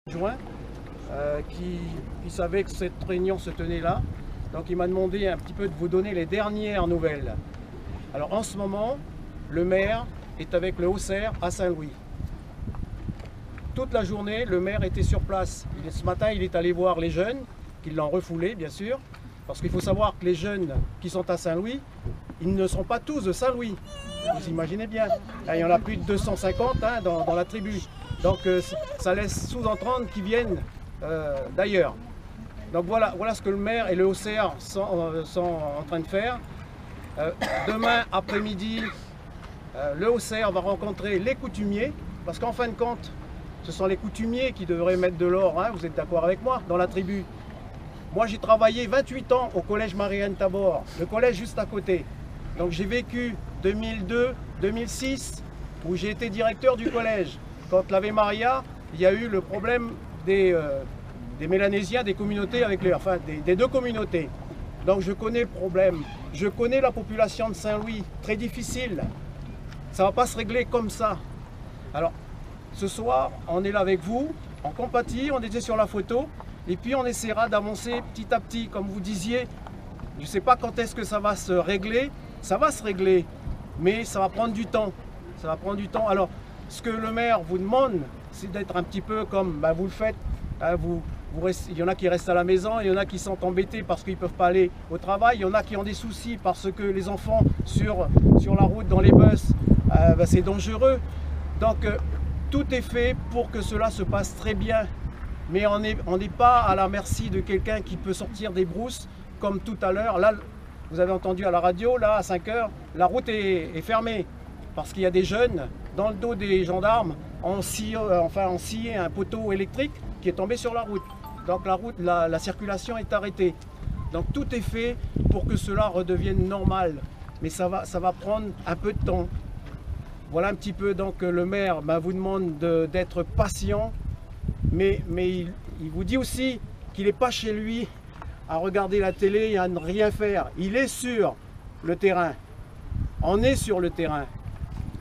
Juin, qui savait que cette réunion se tenait là. Donc il m'a demandé un petit peu de vous donner les dernières nouvelles. Alors en ce moment, le maire est avec le Haut-Serre à Saint-Louis. Toute la journée, le maire était sur place. Ce matin, il est allé voir les jeunes, qui l'ont refoulé bien sûr, parce qu'il faut savoir que les jeunes qui sont à Saint-Louis, ils ne sont pas tous de Saint-Louis. Vous imaginez bien. Il y en a plus de 250 dans la tribu. Donc ça laisse sous-entendre qu'ils viennent d'ailleurs. Donc voilà ce que le maire et le Haut-Serre sont en train de faire. Demain après-midi, le Haut-Serre va rencontrer les coutumiers, parce qu'en fin de compte, ce sont les coutumiers qui devraient mettre de l'or, vous êtes d'accord avec moi, dans la tribu. Moi j'ai travaillé 28 ans au collège Marianne Tabor, le collège juste à côté. Donc j'ai vécu 2002-2006, où j'ai été directeur du collège. Quand l'Ave Maria, il y a eu le problème des Mélanésiens, des communautés avec des deux communautés. Donc je connais le problème, je connais la population de Saint-Louis, très difficile. Ça ne va pas se régler comme ça. Alors, ce soir, on est là avec vous, on compatit, on était sur la photo, et puis on essaiera d'avancer petit à petit, comme vous disiez. Je ne sais pas quand est-ce que ça va se régler, ça va se régler, mais ça va prendre du temps. Ça va prendre du temps. Alors, ce que le maire vous demande, c'est d'être un petit peu comme vous le faites. Il y en a qui restent à la maison, il y en a qui sont embêtés parce qu'ils ne peuvent pas aller au travail, il y en a qui ont des soucis parce que les enfants sur la route, dans les bus, c'est dangereux. Donc tout est fait pour que cela se passe très bien. Mais on n'est pas à la merci de quelqu'un qui peut sortir des brousses comme tout à l'heure. Là, vous avez entendu à la radio, là à 5 h, la route est fermée parce qu'il y a des jeunes dans le dos des gendarmes ont scié un poteau électrique qui est tombé sur la route. Donc la circulation est arrêtée. Donc tout est fait pour que cela redevienne normal. Mais ça va prendre un peu de temps. Voilà un petit peu, donc le maire vous demande d'être patient, mais il vous dit aussi qu'il n'est pas chez lui à regarder la télé et à ne rien faire. Il est sur le terrain. On est sur le terrain.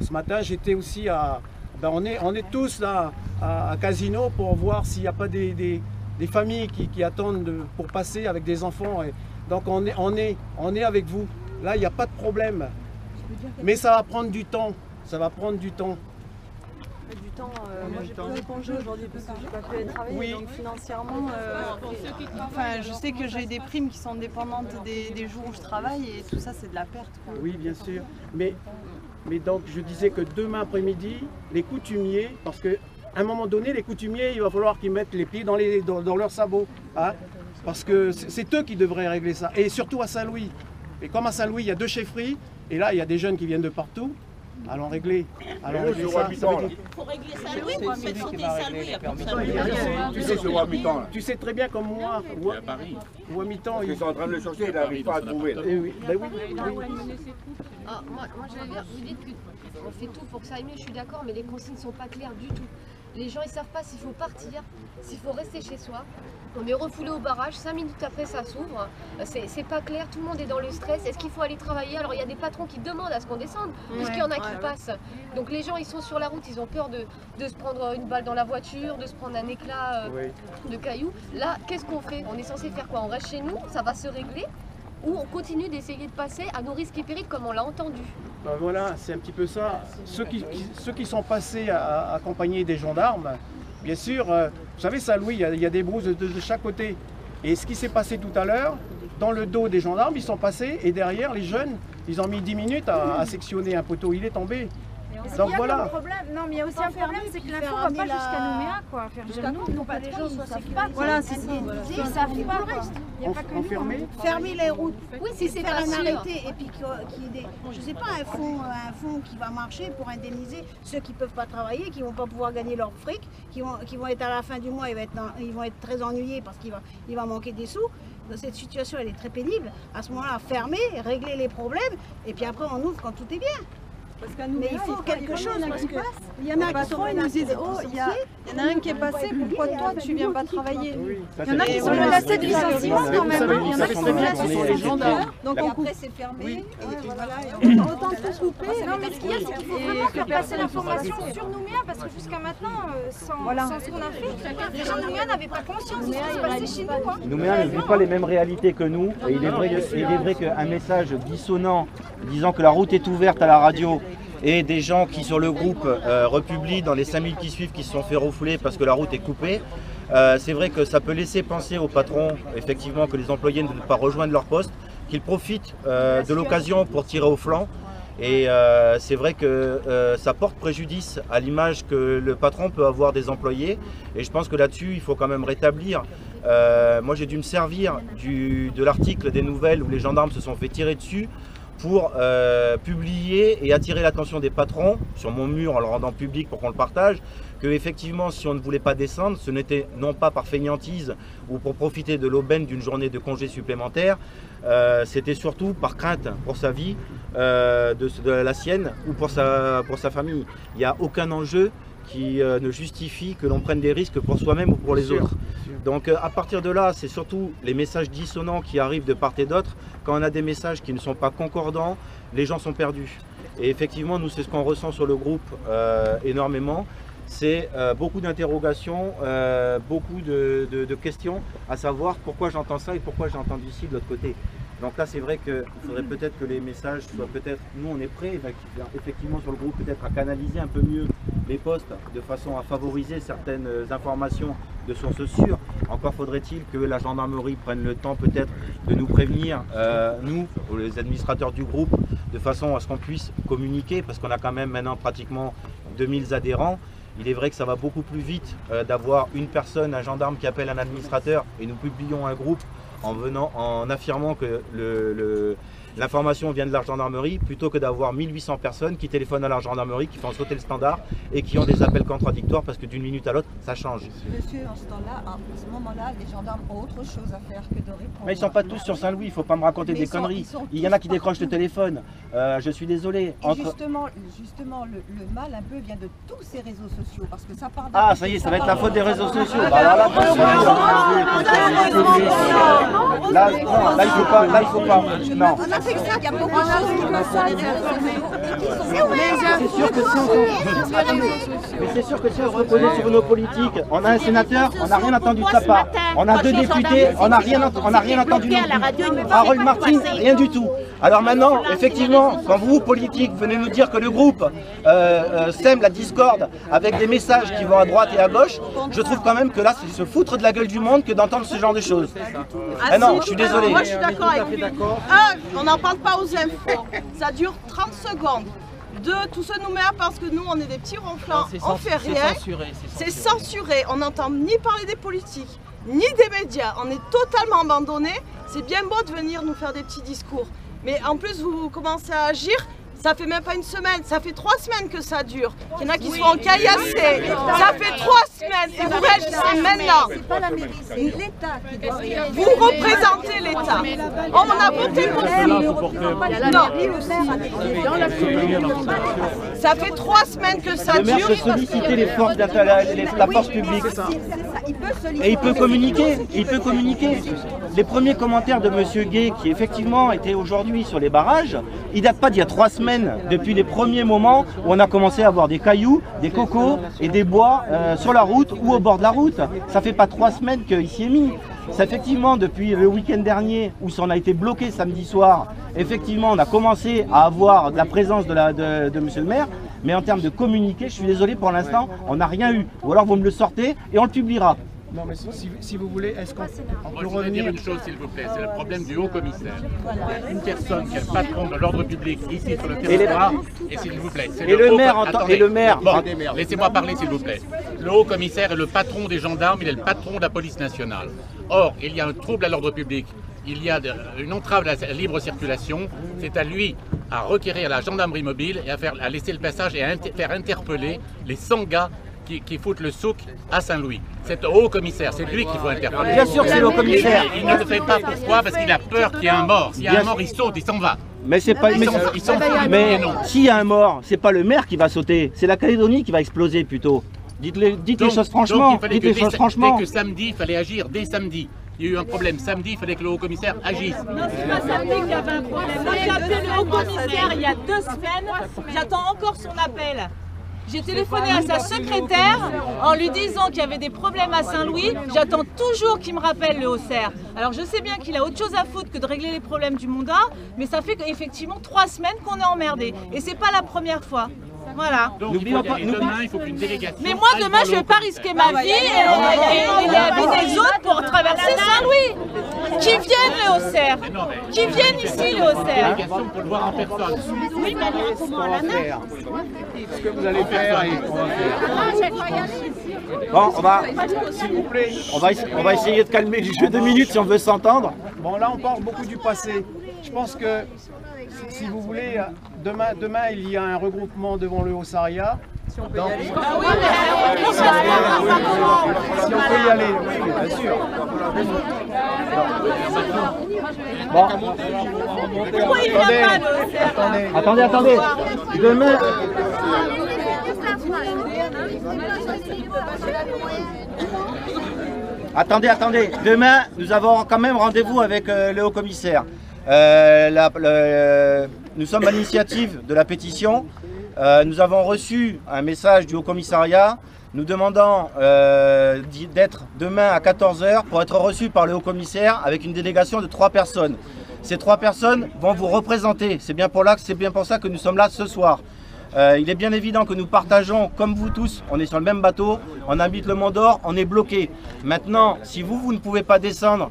Ce matin, j'étais aussi on est tous là à Casino pour voir s'il n'y a pas des familles qui attendent pour passer avec des enfants. Et donc on est avec vous. Là, il n'y a pas de problème. Mais ça va prendre du temps. Ça va prendre du temps. Du temps, moi j'ai pris congé aujourd'hui parce que j'ai pas pu aller travailler, oui. Donc financièrement, je sais que j'ai des primes qui sont dépendantes des jours où je travaille et tout ça c'est de la perte, quoi. Oui, bien sûr. Mais donc je disais que demain après-midi, les coutumiers, parce qu'à un moment donné, les coutumiers, il va falloir qu'ils mettent les pieds dans leurs sabots, parce que c'est eux qui devraient régler ça, et surtout à Saint-Louis. Et comme à Saint-Louis, il y a 2 chefferies, et là il y a des jeunes qui viennent de partout. Allons régler. Allons régler ça. Il faut régler Saint-Louis, il faut faire sauter Saint-Louis. Tu sais très bien comme moi, ou à mi-temps. Ils sont en train de le chercher, ils n'arrivent pas à trouver. Oui. Moi j'allais dire, vous dites qu'on fait tout pour que ça aille mieux, je suis d'accord, mais les consignes ne sont pas claires du tout. Les gens ils savent pas s'il faut partir, s'il faut rester chez soi. On est refoulé au barrage, 5 minutes après ça s'ouvre. C'est pas clair, tout le monde est dans le stress. Est-ce qu'il faut aller travailler? Alors il y a des patrons qui demandent à ce qu'on descende, puisqu'il y en a qui passent. Donc les gens ils sont sur la route, ils ont peur de se prendre une balle dans la voiture, de se prendre un éclat de cailloux. Là, qu'est-ce qu'on fait? On est censé faire quoi? On reste chez nous, ça va se régler? Ou on continue d'essayer de passer à nos risques et périls comme on l'a entendu? Voilà, c'est un petit peu ça. Ceux qui sont passés à accompagner des gendarmes, bien sûr, vous savez, Saint-Louis, il y a des brousses de chaque côté. Et ce qui s'est passé tout à l'heure, dans le dos des gendarmes, ils sont passés, et derrière, les jeunes, ils ont mis 10 minutes à sectionner un poteau, il est tombé. Donc voilà. Non, mais il y a aussi un problème, c'est que l'info ne va pas jusqu'à Nouméa, quoi. Jusqu'à nous, pour pas les gens soient sécurisés. Voilà, c'est ça. Ils ne savent pas le reste. Il n'y a pas que nous. Fermer les routes. Oui, si c'est pas un sûr. arrêté et puis qu'il y ait des, je sais pas, un fonds qui va marcher pour indemniser ceux qui ne peuvent pas travailler, qui ne vont pas pouvoir gagner leur fric, qui vont être à la fin du mois, ils vont être très ennuyés parce qu'il va manquer des sous. Dans cette situation, elle est très pénible. À ce moment-là, fermer, régler les problèmes et puis après on ouvre quand tout est bien. Mais il faut quelque chose parce que il y en a qui sont ils nous disent oh, il y en a un qui est passé, pourquoi toi tu viens pas travailler? Il y en a qui sont menacés de licenciement quand même. Il y en a qui sont menacés sur les gendarmes. Donc après c'est fermé. Autant tout couper. Non mais ce qu'il y a, c'est qu'il faut vraiment faire passer l'information sur Nouméa parce que jusqu'à maintenant, sans ce qu'on a fait, les gens de Nouméa n'avaient pas conscience de ce qui se passait chez nous. Nouméa ne vit pas les mêmes réalités que nous. Et il est vrai qu'un message dissonant disant que la route est ouverte à la radio et des gens qui sur le groupe republient dans les 5000 qui suivent qui se sont fait refouler parce que la route est coupée, c'est vrai que ça peut laisser penser aux patrons effectivement que les employés ne veulent pas rejoindre leur poste, qu'ils profitent de l'occasion pour tirer au flanc. Et c'est vrai que ça porte préjudice à l'image que le patron peut avoir des employés. Et je pense que là-dessus, il faut quand même rétablir. Moi, j'ai dû me servir de l'article des nouvelles où les gendarmes se sont fait tirer dessus pour publier et attirer l'attention des patrons sur mon mur en le rendant public pour qu'on le partage, que effectivement si on ne voulait pas descendre, ce n'était non pas par fainéantise ou pour profiter de l'aubaine d'une journée de congé supplémentaire, c'était surtout par crainte pour sa vie, de la sienne ou pour sa famille. Il n'y a aucun enjeu qui ne justifie que l'on prenne des risques pour soi-même ou pour les autres. Donc à partir de là, c'est surtout les messages dissonants qui arrivent de part et d'autre. Quand on a des messages qui ne sont pas concordants, les gens sont perdus. Et effectivement, nous, c'est ce qu'on ressent sur le groupe énormément. C'est beaucoup d'interrogations, beaucoup de questions, à savoir pourquoi j'entends ça et pourquoi j'ai entendu ci de l'autre côté. Donc là, c'est vrai qu'il faudrait peut-être que les messages soient peut-être, nous on est prêts effectivement sur le groupe peut-être à canaliser un peu mieux les postes de façon à favoriser certaines informations de sources sûres. Encore faudrait-il que la gendarmerie prenne le temps peut-être de nous prévenir, nous, les administrateurs du groupe, de façon à ce qu'on puisse communiquer, parce qu'on a quand même maintenant pratiquement 2000 adhérents. Il est vrai que ça va beaucoup plus vite d'avoir une personne, un gendarme qui appelle un administrateur et nous publions un groupe en affirmant que l'information vient de la gendarmerie plutôt que d'avoir 1800 personnes qui téléphonent à la gendarmerie, qui font sauter le standard et qui ont des appels contradictoires parce que d'une minute à l'autre, ça change. Monsieur, en ce temps-là, à ce moment-là, les gendarmes ont autre chose à faire que de répondre. Mais ils ne sont pas tous sur Saint-Louis, il ne faut pas me raconter des conneries. Il y en a qui décrochent le téléphone, je suis désolé. Justement, le mal un peu vient de tous ces réseaux sociaux, parce que ça part Ah, ça y est, ça va être la faute des réseaux sociaux. Là, il faut pas. Non. Il y a beaucoup de choses qui passent sur les réseaux sociaux. Mais c'est sûr que si on se reposait sur nos politiques, on a un sénateur, on n'a rien entendu de sa part. On a 2 députés, on n'a rien entendu non plus. Harold Martin, rien du tout. Alors maintenant, effectivement, quand vous, politiques, venez nous dire que le groupe sème la discorde avec des messages qui vont à droite et à gauche, je trouve quand même que là, c'est se foutre de la gueule du monde que d'entendre ce genre de choses. Ah non, je suis désolé. Moi, je suis d'accord avec lui. On n'en parle pas aux infos. Ça dure 30 secondes. 2, tout ce Nouméa parce que nous, on est des petits ronflants, on fait rien. C'est censuré. On n'entend ni parler des politiques, ni des médias. On est totalement abandonné. C'est bien beau de venir nous faire des petits discours. Mais en plus, vous commencez à agir. Ça fait même pas une semaine, ça fait 3 semaines que ça dure. Il y en a qui se font caillassés. Ça fait 3 semaines et vous réagissez maintenant. C'est pas la mairie, c'est l'État qui doit réagir. Vous représentez l'État. On a voté pour vous. Non. Ça fait 3 semaines que ça dure. Le maire peut solliciter les forces la force publique. Et il peut communiquer. Les premiers commentaires de M. Gay, qui effectivement était aujourd'hui sur les barrages, il date pas d'il y a 3 semaines, depuis les premiers moments où on a commencé à avoir des cailloux, des cocos et des bois sur la route ou au bord de la route. Ça fait pas 3 semaines qu'il s'y est mis. C'est effectivement depuis le week-end dernier où ça en a été bloqué samedi soir, effectivement on a commencé à avoir de la présence de monsieur le maire, mais en termes de communiquer, je suis désolé pour l'instant, on n'a rien eu. Ou alors vous me le sortez et on le publiera. Non mais si vous voulez, est-ce qu'on peut revenir... dire une chose s'il vous plaît, c'est le problème du haut-commissaire. Une personne qui est le patron de l'ordre public ici sur le territoire, et s'il vous plaît, c'est le maire. Bon, laissez-moi parler s'il vous plaît. Le haut-commissaire est le patron des gendarmes, il est le patron de la police nationale. Or, il y a un trouble à l'ordre public, il y a une entrave à la libre circulation, c'est à lui à requérir la gendarmerie mobile et à laisser le passage et à faire interpeller les 100 gars qui foutent le souk à Saint-Louis. C'est au haut-commissaire, c'est lui qu'il faut interpeller. Bien sûr que c'est le haut-commissaire. Il ne le fait pas, pourquoi? Parce qu'il a peur qu'il y ait un mort. S'il y a un mort, il saute, il s'en va. Mais c'est pas. Mais s'il y a un mort, c'est pas le maire qui va sauter, c'est la Calédonie qui va exploser plutôt. Dites les choses franchement. Dès que samedi, il fallait agir dès samedi. Il y a eu un problème samedi, il fallait que le haut-commissaire agisse. Non, c'est pas samedi qu'il y avait un problème. Moi, j'ai appelé le haut-commissaire il y a 2 semaines. J'attends encore son appel. J'ai téléphoné à sa secrétaire en lui disant qu'il y avait des problèmes à Saint-Louis. J'attends toujours qu'il me rappelle le haut-commissaire. Alors je sais bien qu'il a autre chose à foutre que de régler les problèmes du Monda, mais ça fait effectivement 3 semaines qu'on est emmerdé. Et c'est pas la première fois. Voilà. Donc demain, il faut qu'une délégation. Mais moi demain, je ne vais pas risquer ma vie et la vie des autres pour traverser Saint-Louis. Qui viennent le haut-commissaire. Qui viennent ici le haut-commissaire. Délégation pour le voir en personne. Oui, mais alors comment à la main. Ce que vous allez faire et on va faire. Bon, s'il vous plaît. On va essayer de calmer le jeu 2 minutes si on veut s'entendre. Bon, là on parle beaucoup du passé. Je pense que si vous voulez, demain il y a un regroupement devant le Haut-Saria. Si on peut y aller. Si on peut y aller, oui, bien sûr. Bon. Attendez. Demain. Attendez. Demain, nous avons quand même rendez-vous avec le haut-commissaire. Nous sommes à l'initiative de la pétition. Nous avons reçu un message du Haut-Commissariat nous demandant d'être demain à 14 h pour être reçus par le Haut-Commissaire avec une délégation de 3 personnes. Ces 3 personnes vont vous représenter. C'est bien pour ça que nous sommes là ce soir. Il est bien évident que nous partageons, comme vous tous, on est sur le même bateau, on habite le Mont d'Or, on est bloqué. Maintenant, si vous ne pouvez pas descendre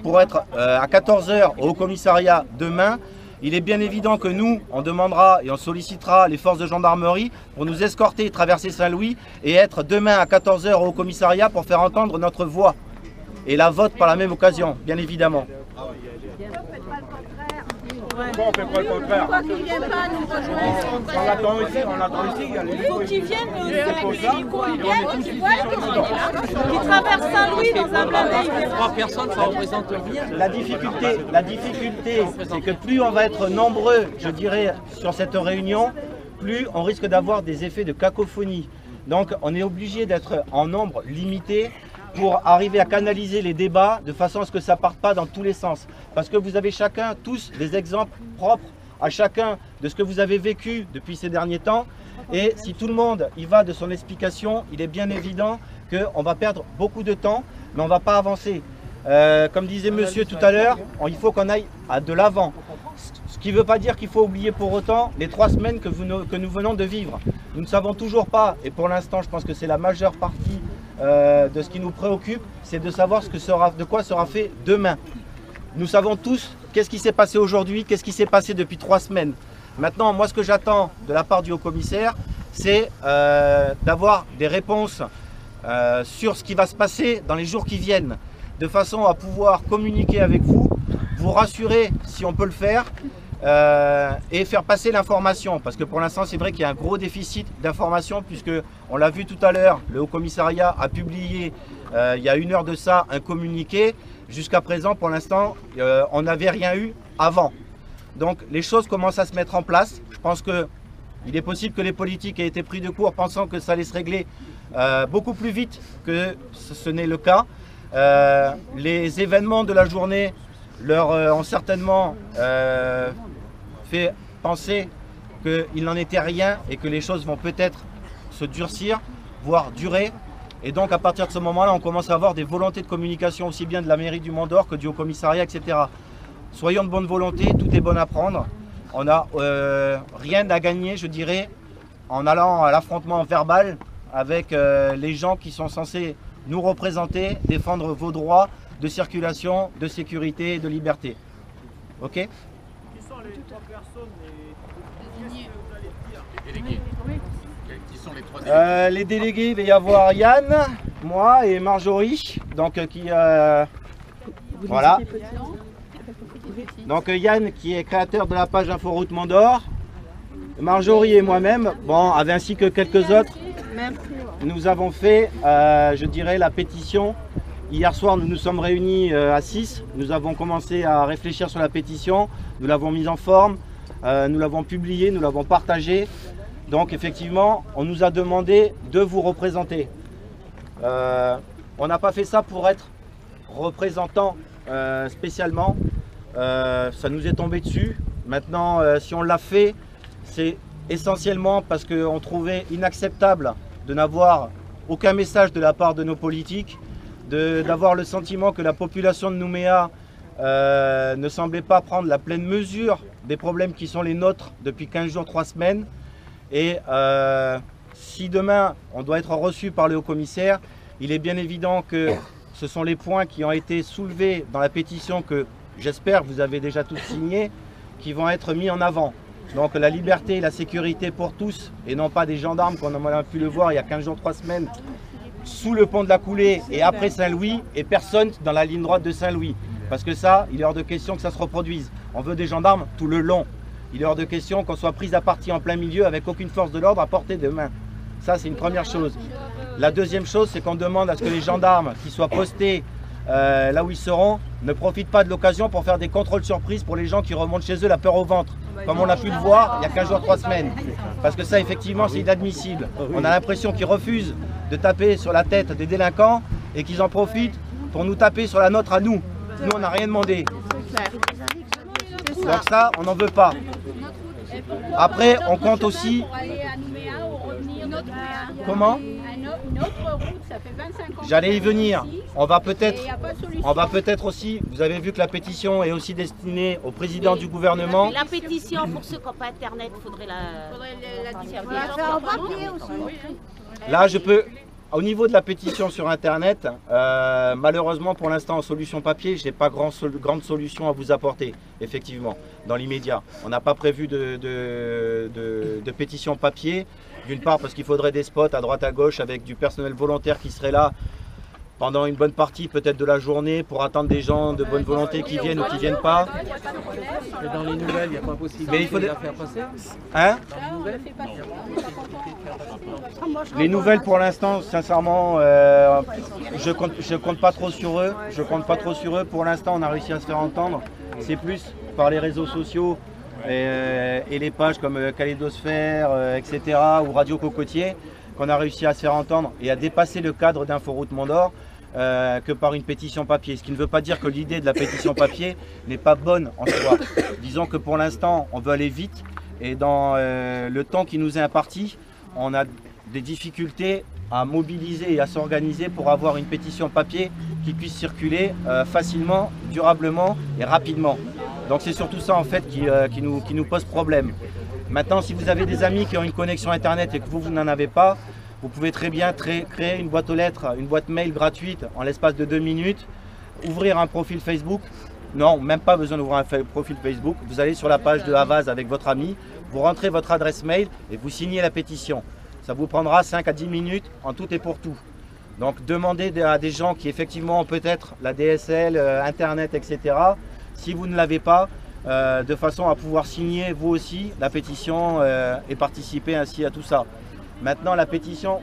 pour être à 14 h au Haut-Commissariat demain, il est bien évident que nous, on demandera et on sollicitera les forces de gendarmerie pour nous escorter, traverser Saint-Louis et être demain à 14 h au Haut-Commissariat pour faire entendre notre voix. Et la vôtre par la même occasion, bien évidemment. Pourquoi on ne fait pas le contraire? Pourquoi qu'ils ne viennent pas nous rejoindre? On l'attend ici. Il faut qu'ils viennent nous qui traversent Saint-Louis dans un blindé. 3 personnes, ça représente rien. La difficulté, c'est que plus on va être nombreux, je dirais, sur cette réunion, plus on risque d'avoir des effets de cacophonie. Donc on est obligé d'être en nombre limité pour arriver à canaliser les débats de façon à ce que ça ne parte pas dans tous les sens. Parce que vous avez chacun, tous, des exemples propres à chacun de ce que vous avez vécu depuis ces derniers temps. Et si tout le monde y va de son explication, il est bien évident qu'on va perdre beaucoup de temps, mais on ne va pas avancer. Comme disait monsieur tout à l'heure, il faut qu'on aille de l'avant. Ce qui ne veut pas dire qu'il faut oublier pour autant les 3 semaines que nous venons de vivre. Nous ne savons toujours pas, et pour l'instant je pense que c'est la majeure partie de ce qui nous préoccupe, c'est de savoir de quoi sera fait demain. Nous savons tous qu'est-ce qui s'est passé aujourd'hui, qu'est-ce qui s'est passé depuis 3 semaines. Maintenant, moi ce que j'attends de la part du haut-commissaire, c'est d'avoir des réponses sur ce qui va se passer dans les jours qui viennent, de façon à pouvoir communiquer avec vous, vous rassurer si on peut le faire, et faire passer l'information, parce que pour l'instant c'est vrai qu'il y a un gros déficit d'information, puisque on l'a vu tout à l'heure, le Haut-Commissariat a publié il y a 1 heure de ça un communiqué. Jusqu'à présent, pour l'instant, on n'avait rien eu avant. Donc les choses commencent à se mettre en place. Je pense qu'il est possible que les politiques aient été pris de court pensant que ça allait se régler beaucoup plus vite que ce n'est le cas. Les événements de la journée leur ont certainement fait penser qu'il n'en était rien et que les choses vont peut-être se durcir, voire durer. Et donc à partir de ce moment-là, on commence à avoir des volontés de communication aussi bien de la mairie du Mont d'Or que du Haut-Commissariat, etc. Soyons de bonne volonté, tout est bon à prendre. On n'a rien à gagner, je dirais, en allant à l'affrontement verbal avec les gens qui sont censés nous représenter, défendre vos droits de circulation, de sécurité et de liberté. Ok ? Qui sont les 3 personnes les délégués? Qui sont les 3 délégués? Les délégués, il va y avoir Yann, moi et Marjorie, donc voilà. Donc Yann qui est créateur de la page Inforoute Mont d'Or, Marjorie et moi-même, bon, ainsi que quelques autres, nous avons fait, je dirais, la pétition Hier soir, nous nous sommes réunis à 6. Nous avons commencé à réfléchir sur la pétition. Nous l'avons mise en forme, nous l'avons publiée, nous l'avons partagée. Donc effectivement, on nous a demandé de vous représenter. On n'a pas fait ça pour être représentant spécialement. Ça nous est tombé dessus. Maintenant, si on l'a fait, c'est essentiellement parce qu'on trouvait inacceptable de n'avoir aucun message de la part de nos politiques, d'avoir le sentiment que la population de Nouméa ne semblait pas prendre la pleine mesure des problèmes qui sont les nôtres depuis 15 jours, 3 semaines. Et si demain on doit être reçu par le haut-commissaire, il est bien évident que ce sont les points qui ont été soulevés dans la pétition que j'espère vous avez déjà tous signé, qui vont être mis en avant. Donc la liberté et la sécurité pour tous, et non pas des gendarmes comme on a pu le voir il y a 15 jours, 3 semaines, sous le pont de la Coulée et après Saint-Louis, et personne dans la ligne droite de Saint-Louis. Parce que ça, il est hors de question que ça se reproduise. On veut des gendarmes tout le long. Il est hors de question qu'on soit pris à partie en plein milieu avec aucune force de l'ordre à portée de main. Ça, c'est une première chose. La deuxième chose, c'est qu'on demande à ce que les gendarmes qui soient postés là où ils seront ne profitent pas de l'occasion pour faire des contrôles surprises pour les gens qui remontent chez eux la peur au ventre, comme on a pu le voir il y a 15 jours, 3 semaines. Parce que ça, effectivement, c'est inadmissible. On a l'impression qu'ils refusent de taper sur la tête des délinquants et qu'ils en profitent pour nous taper sur la nôtre à nous. Nous, on n'a rien demandé. Donc ça, on n'en veut pas. Après, on compte aussi... Comment ? J'allais y venir. On va peut-être aussi, vous avez vu que la pétition est aussi destinée au président du gouvernement. La pétition, pour ceux qui n'ont pas Internet, il faudrait la faire en papier aussi. Là, je peux... Au niveau de la pétition sur Internet, malheureusement pour l'instant en solution papier, je n'ai pas grande solution à vous apporter, effectivement, dans l'immédiat. On n'a pas prévu de pétition papier, d'une part parce qu'il faudrait des spots à droite à gauche avec du personnel volontaire qui serait là pendant une bonne partie peut-être de la journée pour attendre des gens de bonne volonté qui viennent ou qui ne viennent pas. Mais dans les nouvelles, il n'y a pas possibilité de la faire passer. Hein ? Les nouvelles pour l'instant, sincèrement, je compte pas trop sur eux. Pour l'instant, on a réussi à se faire entendre. C'est plus par les réseaux sociaux et les pages comme Kaléidosphère, etc. ou Radio Cocotier qu'on a réussi à se faire entendre et à dépasser le cadre d'Inforoute Mont d'Or que par une pétition papier. Ce qui ne veut pas dire que l'idée de la pétition papier n'est pas bonne en soi. Disons que pour l'instant, on veut aller vite et dans le temps qui nous est imparti, on a des difficultés à mobiliser et à s'organiser pour avoir une pétition papier qui puisse circuler facilement, durablement et rapidement. Donc c'est surtout ça en fait qui nous pose problème. Maintenant, si vous avez des amis qui ont une connexion Internet et que vous n'en avez pas, vous pouvez très bien créer une boîte aux lettres, une boîte mail gratuite en l'espace de 2 minutes, ouvrir un profil Facebook. Non, même pas besoin d'ouvrir un profil Facebook. Vous allez sur la page de Havas avec votre ami, vous rentrez votre adresse mail et vous signez la pétition. Ça vous prendra 5 à 10 minutes en tout et pour tout. Donc demandez à des gens qui effectivement ont peut-être la DSL, Internet, etc. Si vous ne l'avez pas, de façon à pouvoir signer vous aussi la pétition et participer ainsi à tout ça. Maintenant la pétition...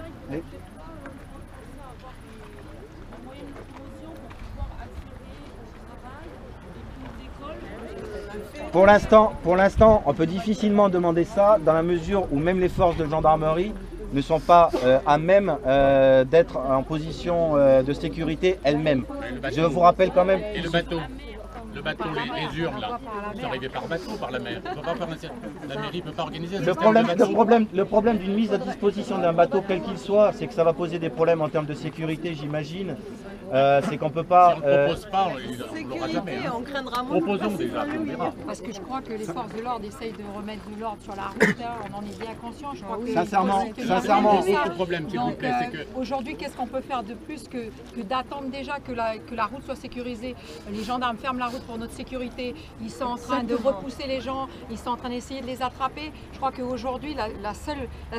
Pour l'instant, on peut difficilement demander ça dans la mesure où même les forces de gendarmerie ne sont pas à même d'être en position de sécurité elles-mêmes. Je vous rappelle quand même... Et le bateau, les urnes là, vous arrivez par bateau, par la mer. La mairie ne peut pas organiser un le problème d'une mise à disposition d'un bateau quel qu'il soit, c'est que ça va poser des problèmes en termes de sécurité, j'imagine. C'est qu'on ne peut pas... Si on ne propose pas, on l'aura jamais. Hein. On craindra moins. Proposons déjà, on verra. Parce que je crois que les forces de l'ordre essayent de remettre de l'ordre sur la route, on en est bien conscient. Je crois que sincèrement. Le problème, s'il vous plaît, c'est que... Aujourd'hui, qu'est-ce qu'on peut faire de plus que d'attendre déjà que la route soit sécurisée? Les gendarmes ferment la route pour notre sécurité, ils sont en train de repousser les gens, ils sont en train d'essayer de les attraper. Je crois qu'aujourd'hui, la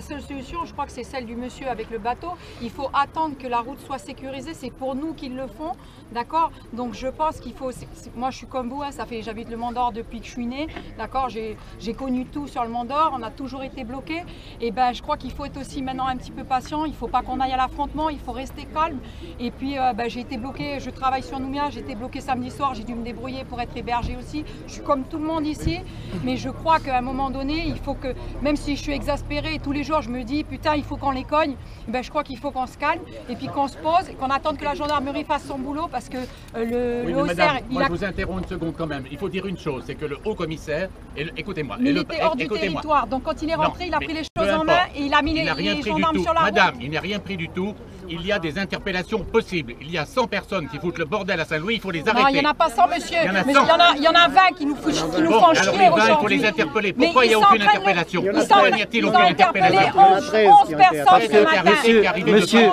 seule solution, je crois que c'est celle du monsieur avec le bateau. Il faut attendre que la route soit sécurisée, c'est pour nous qu'ils le font, d'accord? Donc je pense qu'il faut, moi je suis comme vous, hein, j'habite le Mont d'Or depuis que je suis née, d'accord? J'ai connu tout sur le Mont d'Or, on a toujours été bloqués, et ben je crois qu'il faut être aussi maintenant un petit peu patient, il ne faut pas qu'on aille à l'affrontement, il faut rester calme, et puis j'ai été bloquée, je travaille sur Nouméa, j'ai été bloquée samedi soir, j'ai dû me débrouiller pour être hébergée aussi, je suis comme tout le monde ici, mais je crois qu'à un moment donné, il faut que, même si je suis exaspérée, tous les jours je me dis, putain, il faut qu'on les cogne, ben, je crois qu'il faut qu'on se calme, et puis qu'on se pose, et qu'on attende que la gendarmerie fasse son boulot, parce que le haut madame, moi je vous interromps une seconde quand même. Il faut dire une chose, c'est que le haut commissaire, écoutez-moi. Il était hors du territoire, donc quand il est rentré, il a pris les choses en main et il a mis les gendarmes sur la route. Madame, il n'a rien pris du tout. Il y a des interpellations possibles. Il y a 100 personnes qui foutent le bordel à Saint-Louis, il faut les arrêter. Non, il n'y en a pas 100, monsieur. Il y en a 100. Il y en a 20 qui nous font chier aujourd'hui. Alors les 20, il faut les interpeller. Pourquoi il n'y a aucune interpellation? Pourquoi n'y a-t-il aucune interpellation? 11 personnes monsieur,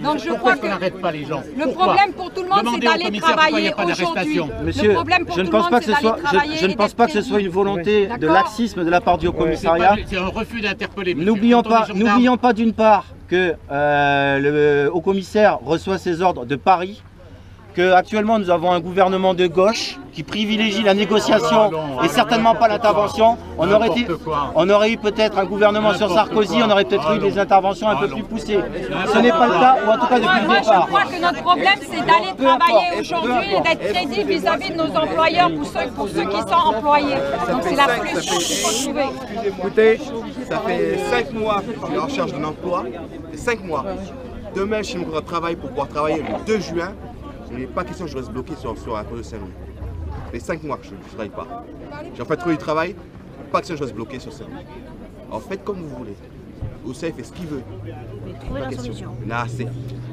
donc je crois qu'on n'arrête pas les gens. Le problème pour tout le monde, c'est d'aller travailler aujourd'hui. Monsieur, je ne pense pas que ce soit une volonté de laxisme de la part du haut commissariat. C'est un refus d'interpeller. N'oublions pas d'une part que le haut commissaire reçoit ses ordres de Paris, qu'actuellement nous avons un gouvernement de gauche qui privilégie la négociation et certainement pas l'intervention. On aurait eu peut-être un gouvernement sur Sarkozy, on aurait peut-être eu des interventions un peu plus poussées. Ce n'est pas le cas, ou en tout cas depuis le départ. Je crois que notre problème, c'est d'aller travailler aujourd'hui et d'être crédible vis-à-vis de nos employeurs pour ceux qui sont employés. Donc c'est la solution qu'il faut trouver. Écoutez, ça fait 5 mois que je suis en recherche d'un emploi. 5 mois. Demain, je suis mon contrat de travail pour pouvoir travailler le 2 juin. Il n'est pas question que je reste bloqué sur à cause de Saint-Louis. Ça fait 5 mois que je ne travaille pas. J'ai en fait trouvé du travail, pas question que je reste bloqué sur Saint-Louis. Alors faites comme vous voulez. Ousseï fait ce qu'il veut. Mais trouvez la solution. Il a assez.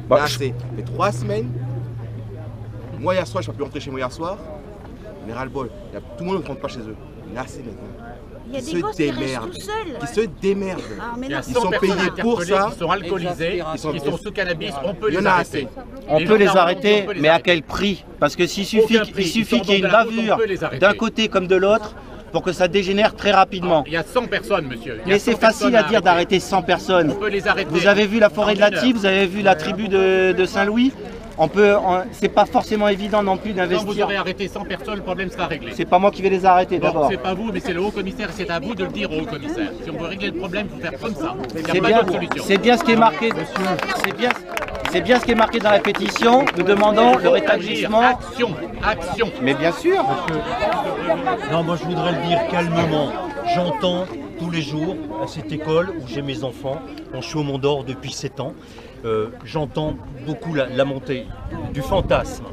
Il a assez. Ça fait 3 semaines. Moi hier soir, je ne suis pas pu rentrer chez moi hier soir. Mais ras-le-bol. Tout le monde ne rentre pas chez eux. Il a assez maintenant. Il y a des gosses qui restent tout seuls. Qui se démerdent. Ils sont payés pour ça. Ils sont alcoolisés, ils sont sous cannabis, on peut les arrêter. On peut les arrêter, mais à quel prix? Parce que s'il suffit qu'il y ait une bavure d'un côté comme de l'autre pour que ça dégénère très rapidement. Il y a 100 personnes, monsieur. Mais c'est facile à dire d'arrêter 100 personnes. On peut les arrêter. Vous avez vu la forêt de Laty, vous avez vu la tribu de Saint-Louis. C'est pas forcément évident non plus d'investir. Quand vous aurez arrêté 100 personnes, le problème sera réglé. C'est pas moi qui vais les arrêter d'abord. C'est pas vous, mais c'est le haut commissaire, c'est à vous de le dire au haut commissaire. Si on veut régler le problème, il faut faire comme ça. Il n'y a pas d'autre solution. C'est bien ce qui est marqué. C'est bien ce qui est marqué dans la pétition. Nous demandons le rétablissement. Action. Mais bien sûr. Non, moi je voudrais le dire calmement. J'entends tous les jours à cette école où j'ai mes enfants. Je suis au Mont d'Or depuis 7 ans. J'entends beaucoup la montée du fantasme.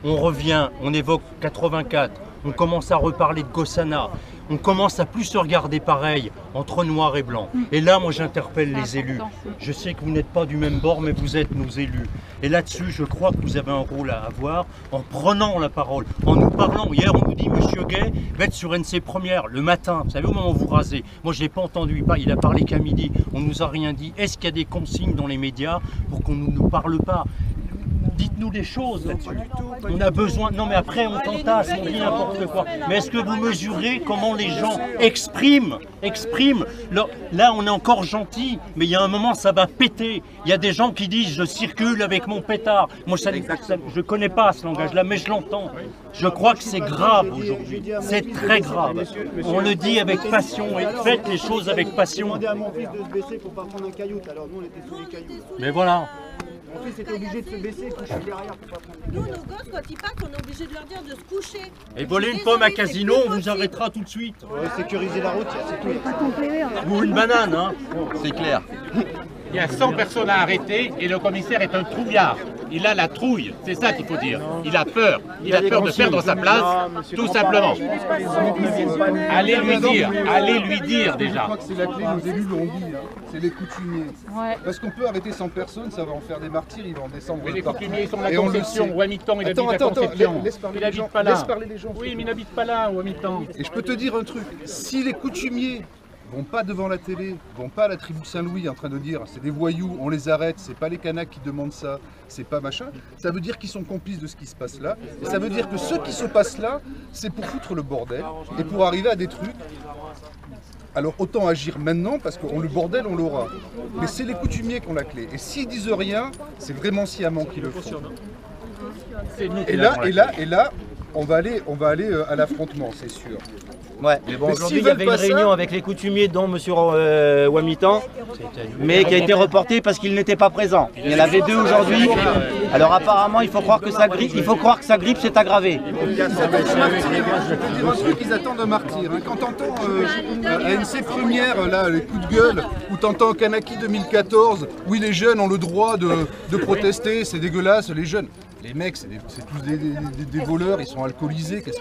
On revient, on évoque 84, on commence à reparler de Gossana, on commence à plus se regarder pareil entre noir et blanc. Et là, moi j'interpelle les élus. Je sais que vous n'êtes pas du même bord, mais vous êtes nos élus. Et là-dessus, je crois que vous avez un rôle à avoir en prenant la parole, en nous parlant. Hier, on nous dit, Monsieur Gay va être sur NC Première le matin. Vous savez, au moment où vous rasez. Moi, je ne l'ai pas entendu. Il a parlé qu'à midi. On ne nous a rien dit. Est-ce qu'il y a des consignes dans les médias pour qu'on ne nous parle pas? Dites-nous les choses là-dessus. On a besoin. Non, mais après, on fantasme, on dit n'importe quoi. Mais est-ce que vous mesurez comment les gens expriment? Là, on est encore gentil, mais il y a un moment, ça va péter. Il y a des gens qui disent je circule avec mon pétard. Moi, je ne connais pas ce langage-là, mais je l'entends. Je crois que c'est grave aujourd'hui. C'est très grave. On le dit avec passion et faites les choses avec passion. J'ai demandé à mon fils de se baisser pour pas prendre un caillou. Alors nous, on était sous les cailloux. Mais voilà. Mon fils était obligé de se baisser, coucher derrière pour pas prendre. Nous, nos gosses, quand ils partent, on est obligé de leur dire de se coucher. Et voler une pomme à Casino, on vous arrêtera tout de suite. Sécuriser la route, c'est tout. Ou une banane, hein. C'est clair. Il y a 100 personnes à arrêter et le commissaire est un trouillard. Il a la trouille, c'est ça qu'il faut dire. Il a peur. Il a peur de perdre sa place, tout simplement. Allez lui dire déjà. Je crois que c'est la clé, nos élus l'ont dit, c'est les coutumiers. Parce qu'on peut arrêter 100 personnes, ça va en faire des martyrs, ils vont en descendre. Mais les coutumiers, ils sont à la Conception, ou à mi-temps, il habite à Conception. Il n'habite pas là. Oui, mais il n'habite pas là, ou à mi-temps. Et je peux te dire un truc, si les coutumiers vont pas devant la télé, vont pas à la tribu Saint-Louis en train de dire c'est des voyous, on les arrête, c'est pas les Kanaks qui demandent ça, c'est pas machin, ça veut dire qu'ils sont complices de ce qui se passe là. Et ça veut dire que ce qui se passe là, c'est pour foutre le bordel et pour arriver à des trucs. Alors autant agir maintenant parce que le bordel on l'aura. Mais c'est les coutumiers qui ont la clé. Et s'ils disent rien, c'est vraiment sciemment qu'ils le font. Et là, on va aller à l'affrontement, c'est sûr. Ouais, mais bon, aujourd'hui il y avait une réunion avec les coutumiers dont M. Wamitan, mais qui a été reportée parce qu'il n'était pas présent. Il y en avait 2 aujourd'hui. Alors apparemment il faut croire que sa grippe, s'est aggravée. Ils attendent un martyr. Quand t'entends ANC première, là, les coups de gueule, ou t'entends Kanaki 2014, oui les jeunes ont le droit de protester, c'est dégueulasse, les jeunes. Les mecs, c'est tous des voleurs, ils sont alcoolisés. Est-ce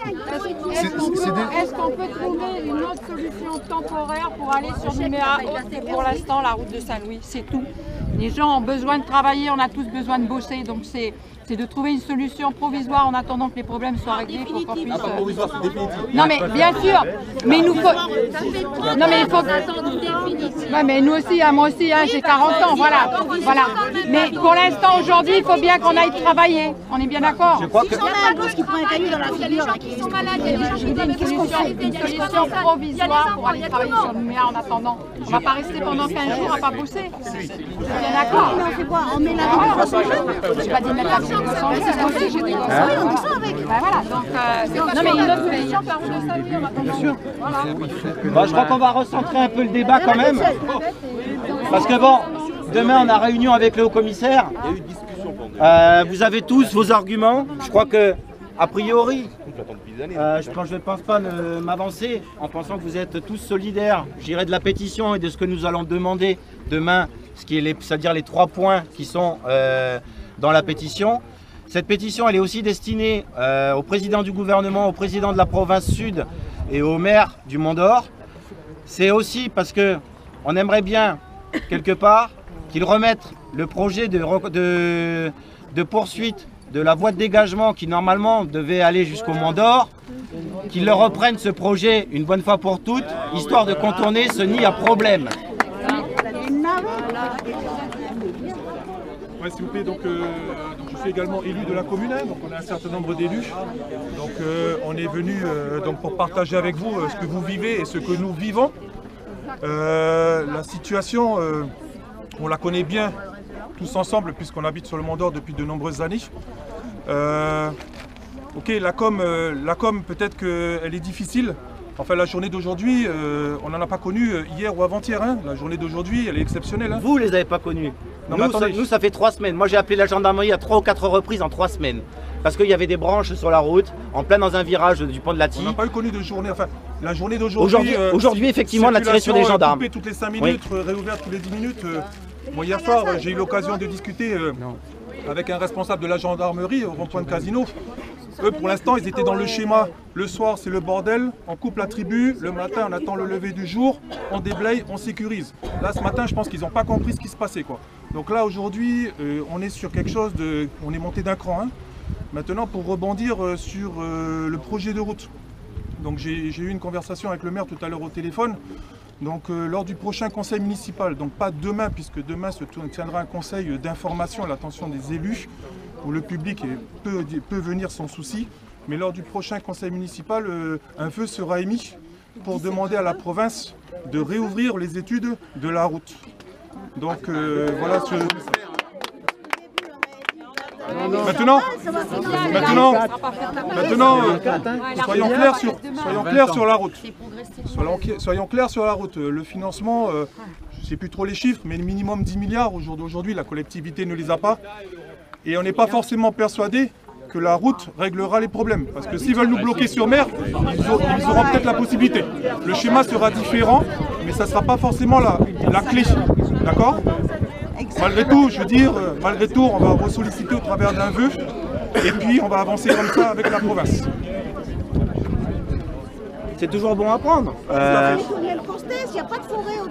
qu'on peut trouver une autre solution temporaire pour aller sur Nouméa? C'est pour l'instant la route de Saint-Louis, c'est tout. Les gens ont besoin de travailler, on a tous besoin de bosser, donc c'est de trouver une solution provisoire en attendant que les problèmes soient réglés pour qu'on puisse... pas provisoire, c'est définitif. Non mais bien sûr, mais il nous faut... Non mais il faut... Ouais, mais nous aussi, hein, moi aussi, hein, j'ai 40 ans, voilà. Mais pour l'instant, aujourd'hui, il faut bien qu'on aille travailler, on est bien d'accord? Je crois que... Si on a un gosse qui prend un caillou dans la figure, qui sont malades, il y a des gens qui doivent une solution provisoire pour aller travailler sur Nouméa en attendant. On va pas rester pendant 15 jours à pas bosser. On est bien d'accord? On fait quoi? On met la vie. J'ai pas dit mettre la vie. Moi aussi j'ai des gosses. On descend avec. Voilà, donc non mais une autre solution par route de Saint-Louis en attendant. Bon, je crois qu'on va recentrer un peu le débat quand même. Parce que bon, demain on a réunion avec le haut-commissaire. Vous avez tous vos arguments. Je crois que, a priori, je ne pense pas m'avancer en pensant que vous êtes tous solidaires, j'irai de la pétition et de ce que nous allons demander demain, c'est-à-dire les 3 points qui sont dans la pétition. Cette pétition, elle est aussi destinée au président du gouvernement, au président de la province sud et au maire du Mont-d'Or. C'est aussi parce qu'on aimerait bien, quelque part, qu'ils remettent le projet de poursuite de la voie de dégagement qui normalement devait aller jusqu'au Mont-d'Or, qu'ils le reprennent ce projet une bonne fois pour toutes, histoire de contourner ce nid à problème. Ouais, s'il vous plaît, donc je suis également élu de la commune, hein, donc on a un certain nombre d'élus. Donc on est venu pour partager avec vous ce que vous vivez et ce que nous vivons. La situation, on la connaît bien tous ensemble puisqu'on habite sur le Mont-d'Or depuis de nombreuses années. Ok, la com peut-être qu'elle est difficile. Enfin, la journée d'aujourd'hui, on n'en a pas connu hier ou avant-hier. Hein. La journée d'aujourd'hui, elle est exceptionnelle. Hein. Vous les avez pas connus. Nous, ça fait 3 semaines. Moi, j'ai appelé la gendarmerie à 3 ou 4 reprises en 3 semaines. Parce qu'il y avait des branches sur la route, en plein dans un virage du pont de la Tille. On n'a pas eu connu de journée. Enfin, la journée d'aujourd'hui. Aujourd'hui, effectivement, on a tiré sur des gendarmes. Coupée toutes les 5 minutes, oui. Réouverte toutes les 10 minutes. Moi, hier soir, j'ai eu l'occasion de discuter avec un responsable de la gendarmerie au rond-point de Casino. Eux, pour l'instant, ils étaient dans le schéma. Le soir, c'est le bordel, on coupe la tribu. Le matin, on attend le lever du jour, on déblaye, on sécurise. Là, ce matin, je pense qu'ils n'ont pas compris ce qui se passait, quoi. Donc là, aujourd'hui, on est sur quelque chose de... On est monté d'un cran. Hein. Maintenant, pour rebondir sur le projet de route. Donc, j'ai eu une conversation avec le maire tout à l'heure au téléphone. Donc, lors du prochain conseil municipal, donc pas demain, puisque demain se tiendra un conseil d'information à l'attention des élus, où le public peut venir sans souci. Mais lors du prochain conseil municipal, un vœu sera émis pour demander à la province de réouvrir les études de la route. Donc voilà ce... Maintenant, soyons clairs sur la route. Soyons clairs sur la route. Le financement, je ne sais plus trop les chiffres, mais le minimum 10 milliards au jour d'aujourd'hui, la collectivité ne les a pas. Et on n'est pas forcément persuadé que la route réglera les problèmes. Parce que s'ils veulent nous bloquer sur mer, ils auront peut-être la possibilité. Le schéma sera différent, mais ça ne sera pas forcément la clé. D'accord ? Malgré tout, je veux dire, malgré tout, on va ressolliciter au travers d'un vœu, et puis on va avancer comme ça avec la province. C'est toujours bon à prendre.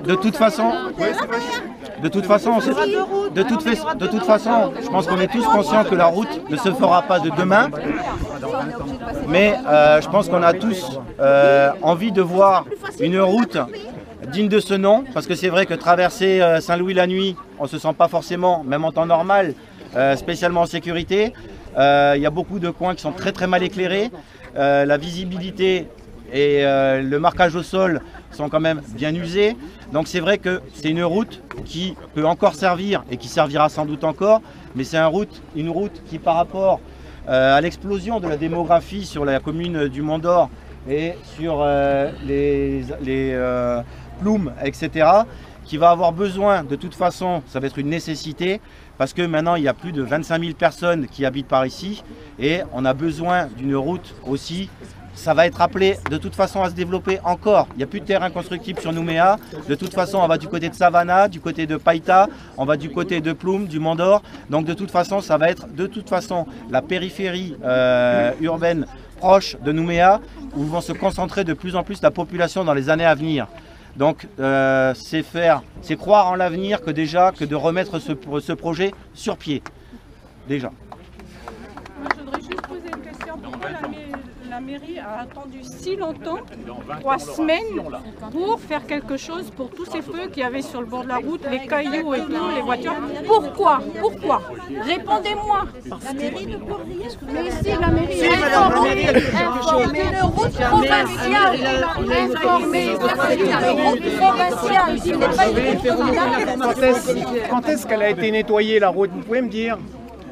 De toute façon, je pense qu'on est tous conscients que la route ne se fera pas de demain. Mais je pense qu'on a tous envie de voir une route digne de ce nom, parce que c'est vrai que traverser Saint-Louis la nuit, on ne se sent pas forcément, même en temps normal, spécialement en sécurité. Il y a beaucoup de coins qui sont très très mal éclairés. La visibilité et le marquage au sol sont quand même bien usés. Donc c'est vrai que c'est une route qui peut encore servir et qui servira sans doute encore, mais c'est une route qui, par rapport à l'explosion de la démographie sur la commune du Mont-d'Or et sur les Ploumes, etc., qui va avoir besoin, de toute façon, ça va être une nécessité, parce que maintenant il y a plus de 25 000 personnes qui habitent par ici, et on a besoin d'une route aussi. Ça va être appelé de toute façon à se développer encore. Il n'y a plus de terrain constructible sur Nouméa. De toute façon, on va du côté de Savannah, du côté de Païta, on va du côté de Ploumes, du Mont-d'Or. Donc de toute façon, ça va être de toute façon la périphérie urbaine proche de Nouméa, où vont se concentrer de plus en plus la population dans les années à venir. Donc c'est croire en l'avenir que de remettre ce projet sur pied. Déjà. Moi, je voudrais juste poser une question. Pourquoi la mairie a attendu si longtemps, 3 semaines, pour faire quelque chose pour tous ces feux qu'il y avait sur le bord de la route, les cailloux et tout, les voitures? Pourquoi? Pourquoi? Répondez-moi. La mairie ne peut rien. Mais si, la mairie informer le route provinciale. Informer le route provinciale. Ce n'est pas une Quand est-ce qu'elle a été nettoyée, la route? Vous pouvez me dire?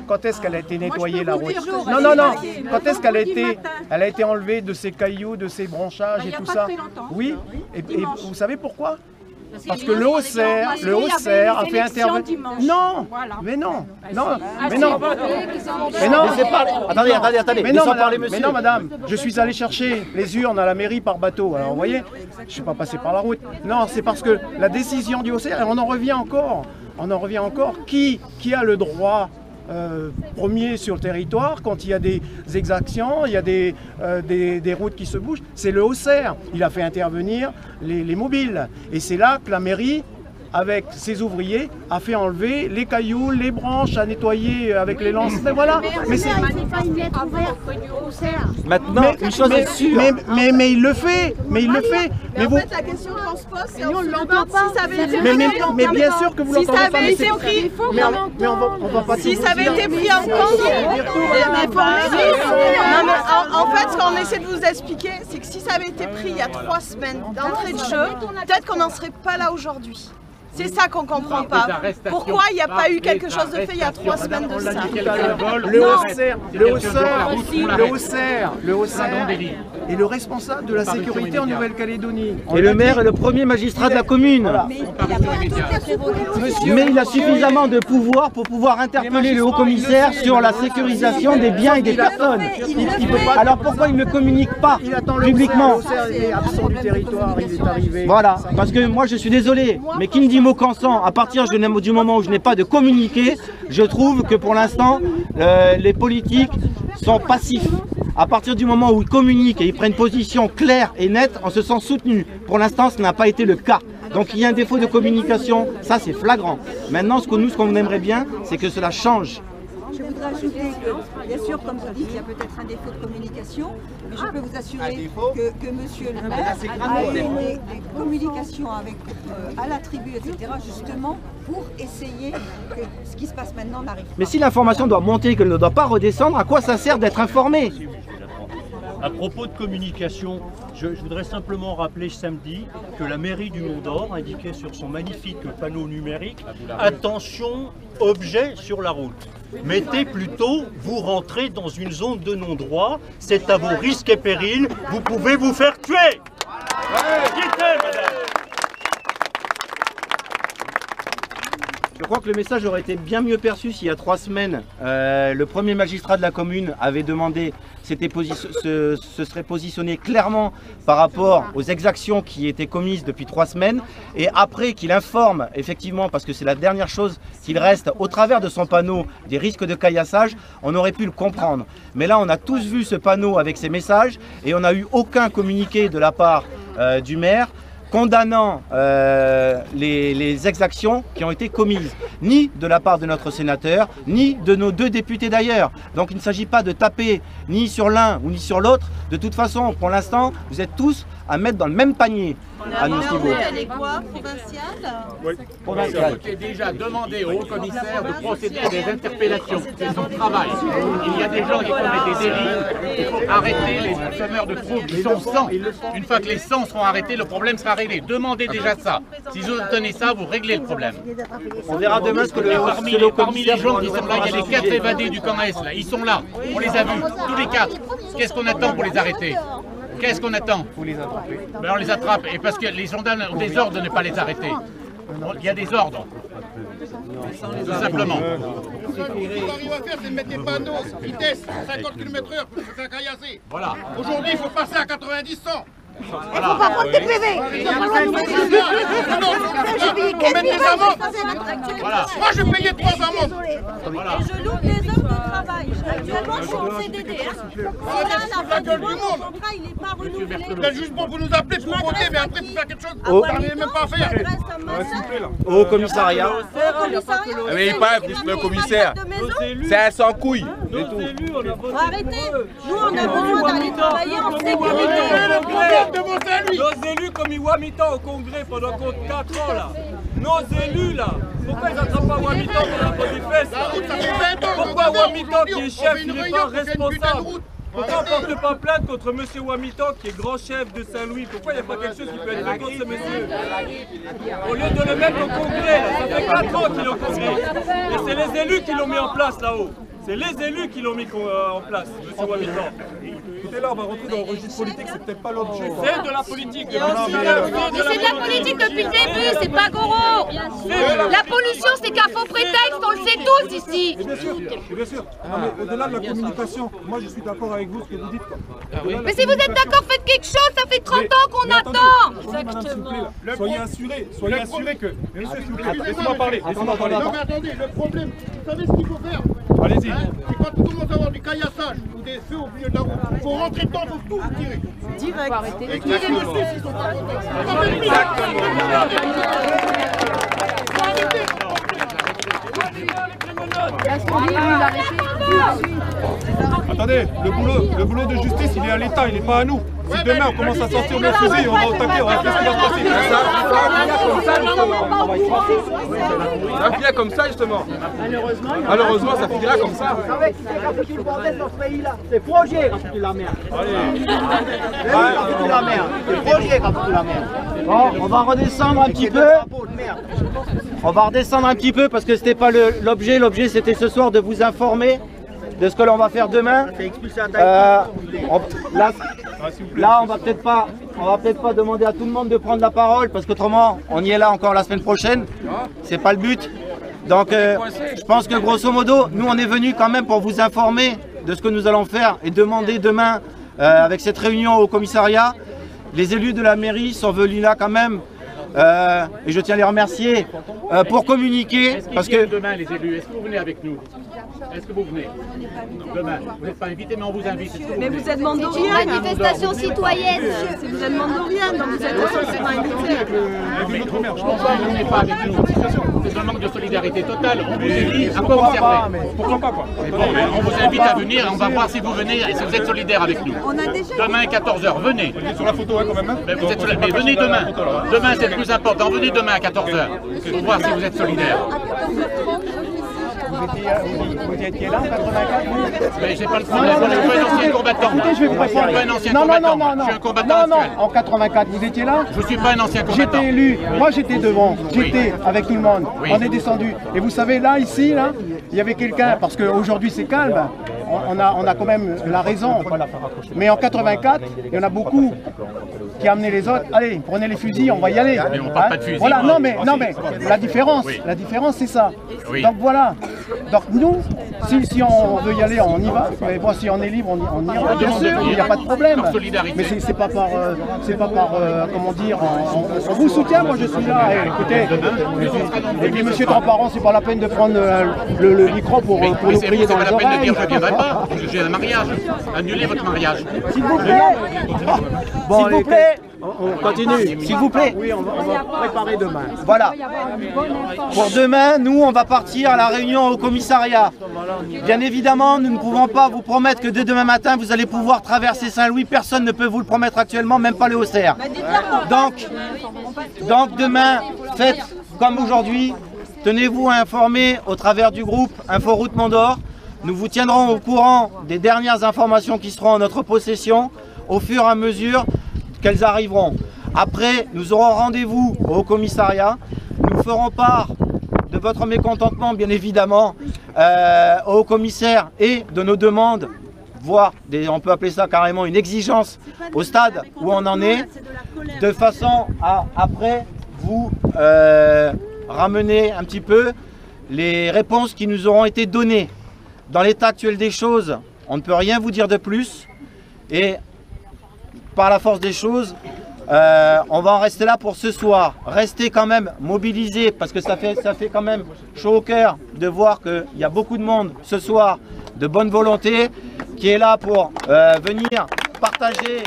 Quand est-ce qu'elle a été nettoyée, la route? Non, non, non. Quand est-ce qu'elle a été enlevée de ces cailloux, de ces branchages et tout ça? Oui. Et vous savez pourquoi? Parce que le Haut-Serre a fait intervenir. Non, mais non, non, mais non, mais non. Attendez. Mais non, madame, je suis allé chercher les urnes à la mairie par bateau. Alors vous voyez, je ne suis pas passé par la route. Non, c'est parce que la décision du Haut-Serre, et on en revient encore. Qui a le droit premier sur le territoire quand il y a des exactions, il y a des routes qui se bougent? C'est le Haut-Serre. Il a fait intervenir les mobiles. Et c'est là que la mairie, avec ses ouvriers, a fait enlever les cailloux, les branches, à nettoyer avec les lances. Mais voilà. Mais c'est pas une lettre ouverte au Haut-Serre. Maintenant, une chose est sûre. Mais il le fait. Mais en fait, la question qu'on se pose, c'est on l'entend pas. Si ça avait été mais bien sûr que vous l'entendez pas. Si ça avait été pris, si ça avait été pris en compte, en fait, ce qu'on essaie de vous expliquer, c'est que si ça avait été pris il y a 3 semaines d'entrée de jeu, peut-être qu'on n'en serait pas là aujourd'hui. C'est ça qu'on ne comprend pas. Pourquoi il n'y a pas eu quelque chose de fait il y a 3 semaines de ça? Le Haut-Serre est le responsable de la sécurité en Nouvelle-Calédonie. Et le maire est le premier magistrat de la commune. Mais il a suffisamment de pouvoir pour pouvoir interpeller le haut-commissaire sur la sécurisation des biens et des personnes. Alors pourquoi il ne communique pas publiquement? Il est absent du territoire, il est arrivé. Voilà, parce que moi je suis désolé, mais qui me dit mot consent, à partir du moment où je n'ai pas de communiqué, je trouve que pour l'instant, les politiques sont passifs. À partir du moment où ils communiquent et ils prennent position claire et nette, on se sent soutenu. Pour l'instant, ce n'a pas été le cas. Donc il y a un défaut de communication, ça c'est flagrant. Maintenant, ce qu'on aimerait bien, c'est que cela change. Je voudrais ajouter que, bien sûr, comme vous dites, il y a peut-être un défaut de communication, mais je peux vous assurer que monsieur le maire a eu des communications avec, à la tribu, etc., justement, pour essayer que ce qui se passe maintenant n'arrive pas. Mais si l'information doit monter et qu'elle ne doit pas redescendre, à quoi ça sert d'être informé? À propos de communication, je voudrais simplement rappeler samedi que la mairie du Mont-d'Or indiquait sur son magnifique panneau numérique « Attention, objet sur la route ». Mettez plutôt « Vous rentrez dans une zone de non-droit, c'est à vos risques et périls, vous pouvez vous faire tuer ». Je crois que le message aurait été bien mieux perçu s'il y a 3 semaines, le premier magistrat de la commune avait demandé, se serait positionné clairement par rapport aux exactions qui étaient commises depuis 3 semaines, et après qu'il informe, effectivement, parce que c'est la dernière chose qu'il reste, au travers de son panneau, des risques de caillassage, on aurait pu le comprendre. Mais là, on a tous vu ce panneau avec ces messages, et on n'a eu aucun communiqué de la part du maire, condamnant les exactions qui ont été commises, ni de la part de notre sénateur, ni de nos 2 députés d'ailleurs. Donc il ne s'agit pas de taper ni sur l'un ou ni sur l'autre. De toute façon, pour l'instant, vous êtes tous à mettre dans le même panier à nos niveaux. Elle est quoi, provinciale? Oui. Provinciale. J'ai déjà demandé au haut commissaire de procéder à des interpellations. C'est son travail. Il y a des gens qui commettent des délits. Il faut arrêter les semeurs de troubles qui sont 100. Une fois que les 100 seront arrêtés, le problème sera réglé. Demandez déjà ça. Si vous obtenez ça, vous réglez le problème. On verra demain ce que le Parmi les gens qui sont là, il y a les 4 évadés du camp S. Là. Ils sont là. On les a vus. Tous les 4. Qu'est-ce qu'on attend pour les arrêter? Qu'est-ce qu'on attend? Vous les attrapez. Ben on les attrape. Et parce que les gendarmes ont des ordres de ne pas les arrêter. Il y a des ordres. Tout simplement. Ce qu'on arrive à faire, c'est de mettre des panneaux vitesse 50 km/h pour se faire caillasser. Voilà. Aujourd'hui, il faut passer à 90-100. Voilà. Il ne faut pas prendre tes PV. On met des amendes. Voilà. Moi, je payais 3 amendes. Voilà. Et je loupe les heures de travail. Actuellement, je suis en CDD. C'est là, la fin du mois, mon contrat, il n'est pas renouvelé. C'est juste pour vous nous appeler pour voter, mais après, pour faire quelque chose, Oh. vous n'arrivez même pas à faire. Au commissariat. Mais il parle plus le commissaire. C'est un sans couille. C'est tout. Arrêtez. Nous, on a besoin d'aller travailler en sécurité. Nos élus comme Iwamitan au congrès pendant 4 ans là. Nos élus là. Pourquoi ils n'attrapent pas Wamitan pour la peau des fesses là? Pourquoi Wamitan qui est chef, il n'est pas responsable? Pourquoi on ne porte pas plainte contre M. Wamitan qui est grand chef de Saint-Louis? Pourquoi il n'y a pas quelque chose qui peut être fait contre ce monsieur? Au lieu de le mettre au congrès, là, ça fait 4 ans qu'il est au congrès. Et c'est les élus qui l'ont mis en place là-haut. C'est les élus qui l'ont mis en place, M. Wamitan. Écoutez, là, on va rentrer dans le registre politique, c'est peut-être pas l'objet. C'est de la politique. Mais c'est de la politique depuis le début, c'est pas Goro. La pollution, c'est qu'un faux prétexte, on le sait tous ici. Bien sûr, bien sûr. Non, mais au-delà de la communication, moi je suis d'accord avec vous, ce que vous dites. Mais si vous êtes d'accord, faites quelque chose, ça fait 30 ans qu'on attend. Exactement. Soyez assurés que... Mais monsieur, s'il vous plaît, laissez-moi parler. Non, mais attendez, le problème, vous savez ce qu'il faut faire? Allez-y. C'est quand tout le monde va avoir du caillassage ou des feux au milieu de la route. Il faut rentrer dedans, il faut tout tirer. Direct. Et qui les monsieur s'ils sont pas Attendez, le boulot de justice, il est à l'État, il n'est pas à nous. Si demain on commence à sortir nos fusils, on va au taquet, on va faire ce qui va se passer. Ça finira comme ça justement. Malheureusement, ça finira comme ça. Vous savez qui a foutu le bordel dans ce pays-là? C'est Projet qui a foutu la merde. C'est la merde. C'est Projet qui a foutu la merde. Bon, on va redescendre un petit peu. On va redescendre un petit peu parce que c'était pas l'objet. L'objet c'était ce soir de vous informer de ce que l'on va faire demain. Là, on va peut-être pas demander à tout le monde de prendre la parole parce qu'autrement, on y est là encore la semaine prochaine. C'est pas le but. Donc, je pense que grosso modo, nous, on est venus quand même pour vous informer de ce que nous allons faire et demander demain, avec cette réunion au commissariat, les élus de la mairie sont venus là quand même. Et je tiens à les remercier pour communiquer. Parce que demain, les élus, est-ce que vous venez avec nous? Est-ce que vous venez demain? Vous n'êtes pas invité, mais on vous invite. Mais vous êtes mandorien. C'est une manifestation citoyenne. Vous êtes mandorien, donc vous êtes forcément invité. Je pense que vous ne venez pas avec nous. C'est un manque de solidarité totale. On vous dit à quoi vous servez. Pourquoi pas quoi? Bon, on vous invite à venir, on va voir si vous venez et si vous êtes solidaires avec nous. Demain, 14h, venez. Vous êtes sur la photo quand même. Mais venez demain. Demain, c'est le plus important. Venez demain à 14h pour voir si vous êtes solidaires. Vous étiez là en 84? Mais j'ai pas le problème, je suis pas un ancien combattant. Écoutez, je vais vous Je suis répondre. pas un ancien combattant, je suis un combattant actuel. En 84, vous étiez là? Je suis pas un ancien combattant. J'étais élu, moi j'étais devant, j'étais avec tout le monde, on est descendu. Et vous savez, là, ici, là, il y avait quelqu'un, parce qu'aujourd'hui c'est calme, on a quand même la raison. Mais en 84, il y en a beaucoup qui amenaient les autres, allez, prenez les fusils, on va y aller. Mais on parle pas de fusils. Voilà, non mais la différence c'est ça. Oui. Donc voilà. Donc nous, si on veut y aller, on y va. Mais bon, si on est libre, on ira. Bien sûr, il n'y a pas de problème. Mais c'est pas par, comment dire, on vous soutient. Moi, je suis là. Et, écoutez, et puis Monsieur Transparent, c'est pas la peine de prendre le micro pour nous crier dans les oreilles. C'est pas la peine de dire je ne viendrai pas. J'ai un mariage. Annulez votre mariage. S'il vous plaît. S'il vous plaît. On continue. S'il vous plaît. Oui, on va préparer demain. Voilà. Pour demain, nous, on va partir à la réunion au commissariat. Bien évidemment, nous ne pouvons pas vous promettre que dès demain matin, vous allez pouvoir traverser Saint-Louis. Personne ne peut vous le promettre actuellement, même pas le Haut-Serre. Donc demain, faites comme aujourd'hui. Tenez-vous informés au travers du groupe Inforoute Mont-d'Or. Nous vous tiendrons au courant des dernières informations qui seront en notre possession au fur et à mesure qu'elles arriveront. Après, nous aurons rendez-vous au commissariat. Nous ferons part de votre mécontentement, bien évidemment, au commissaire et de nos demandes, voire, on peut appeler ça carrément une exigence au stade où on en est, de façon à, après, vous ramener un petit peu les réponses qui nous auront été données. Dans l'état actuel des choses, on ne peut rien vous dire de plus et par la force des choses, on va en rester là pour ce soir. Restez quand même mobilisés parce que ça fait quand même chaud au cœur de voir qu'il y a beaucoup de monde ce soir de bonne volonté qui est là pour venir partager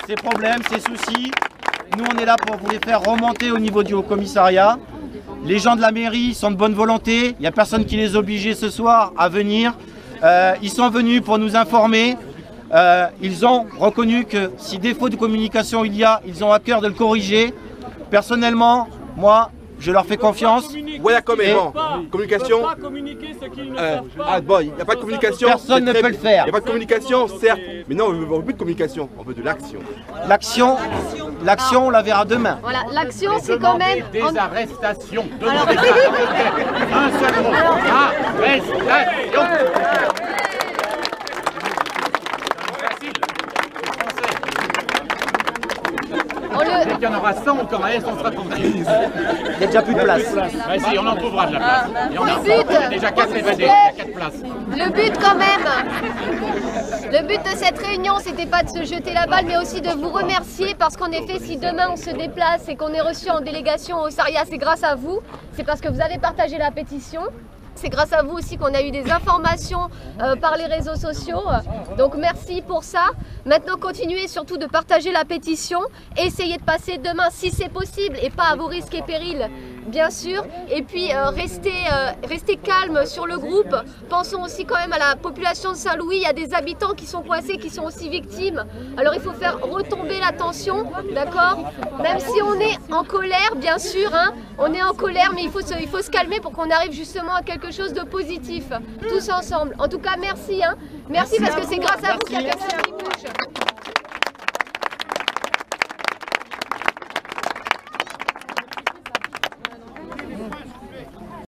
ses problèmes, ses soucis. Nous, on est là pour vous les faire remonter au niveau du Haut-Commissariat. Les gens de la mairie sont de bonne volonté. Il n'y a personne qui les obligeait ce soir à venir. Ils sont venus pour nous informer. Ils ont reconnu que si défaut de communication il y a, ils ont à cœur de le corriger. Personnellement, moi, je leur fais confiance. Voilà comme communication. Il n'y a pas de communication. Personne ne peut le faire. Il n'y a pas de communication, certes. Mais non, on ne veut plus de communication, on veut de l'action. L'action, on la verra demain. Voilà, l'action, c'est quand même... Des arrestations. Demandez ça. Un seul mot. Arrestation. Il y en aura 100 au Coraès, on sera tranquille. Il n'y a déjà plus de place. Vas-y, on en trouvera de la place. Il y en a. Il y a déjà 4 évadés, il y a 4 places. Le but quand même, le but de cette réunion, c'était pas de se jeter la balle, mais aussi de vous remercier parce qu'en effet, si demain on se déplace et qu'on est reçu en délégation au Saria, c'est grâce à vous. C'est parce que vous avez partagé la pétition. C'est grâce à vous aussi qu'on a eu des informations par les réseaux sociaux. Donc merci pour ça. Maintenant, continuez surtout de partager la pétition. Essayez de passer demain si c'est possible et pas à vos risques et périls, bien sûr. Et puis restez calme sur le groupe. Pensons aussi quand même à la population de Saint-Louis. Il y a des habitants qui sont coincés, qui sont aussi victimes. Alors il faut faire retomber la tension, d'accord? Même si on est en colère, bien sûr, hein, on est en colère, mais il faut se calmer pour qu'on arrive justement à quelque chose de positif, tous ensemble. En tout cas, merci. Hein. Merci parce que c'est grâce à vous qu'il y a personne qui bouge.